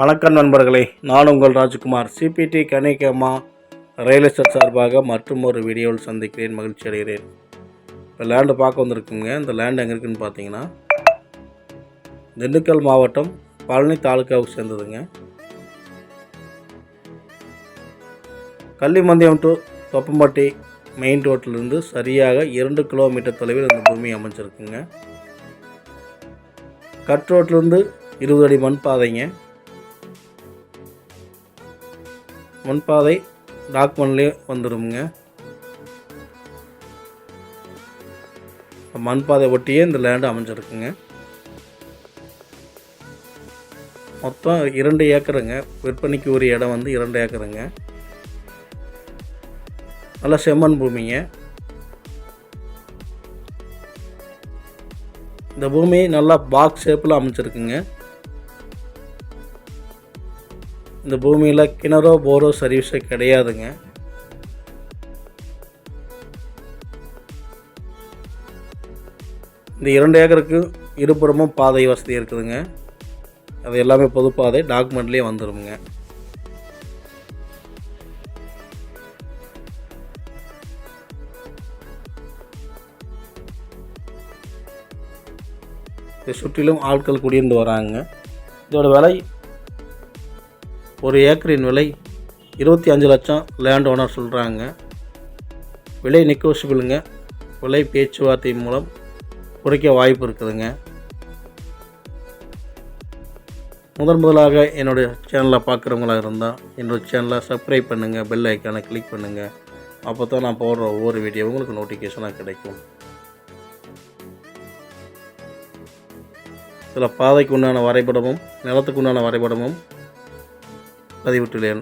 வணக்கம் நண்பர்களே, நான் உங்கள் ராஜ்குமார். சிபிடி கணிகமா ரியல் எஸ்டேட் சார்பாக மற்றும் ஒரு வீடியோவில் சந்திக்கிறேன். மகிழ்ச்சி அடைகிறேன். இப்போ லேண்டு பார்க்க வந்திருக்குங்க. இந்த லேண்டு எங்கே இருக்குதுன்னு பார்த்தீங்கன்னா திண்டுக்கல் மாவட்டம் பழனி தாலுக்காவுக்கு சேர்ந்ததுங்க. கள்ளிமந்தியம் டு தொப்பம்பட்டி மெயின் ரோட்டிலிருந்து சரியாக 2 கிலோமீட்டர் தொலைவில் இந்த பூமி அமைஞ்சிருக்குங்க. கட் ரோட்லேருந்து 20 அடி மண் பாதைங்க. மண்பாதை டாக்குமெண்ட்லேயே வந்துடுங்க. மண்பாதை ஒட்டியே இந்த லேண்டு அமைஞ்சிருக்குங்க. மொத்தம் 2 ஏக்கருங்க. விற்பனைக்கு உரிய இடம் வந்து 2 ஏக்கருங்க. நல்லா செம்மண் பூமிங்க. இந்த பூமி நல்லா பாக்ஸ் ஷேப்பில் அமைச்சிருக்குங்க. இந்த பூமியில் கிணறோ போரோ சர்வீஸே கிடையாதுங்க. இந்த 2 ஏக்கருக்கு இருபுறமும் பாதை வசதி இருக்குதுங்க. அது எல்லாமே பொது பாதை டாக்குமெண்ட்லேயே வந்துடுங்க. இதை சுற்றிலும் ஆட்கள் குடியிருந்து வராங்க. இதோட விலை, ஒரு ஏக்கரின் விலை 25 லட்சம் லேண்ட் ஓனர் சொல்கிறாங்க. விலை நெகோஷியபிளுங்க. விலை பேச்சுவார்த்தை மூலம் குறைக்க வாய்ப்பு இருக்குதுங்க. முதலாக என்னுடைய சேனலை பார்க்குறவங்களா இருந்தால் என்னோடய சேனலை சப்ஸ்கிரைப் பண்ணுங்கள், பெல் ஐக்கானை கிளிக் பண்ணுங்கள். அப்போ தான் நான் போடுற ஒவ்வொரு வீடியோ உங்களுக்கு நோட்டிஃபிகேஷனாக கிடைக்கும். இதில் பாதைக்கு உண்டான வரைபடமும் நிலத்துக்கு உண்டான வரைபடமும் பதிவிட்டுள்ளேன்.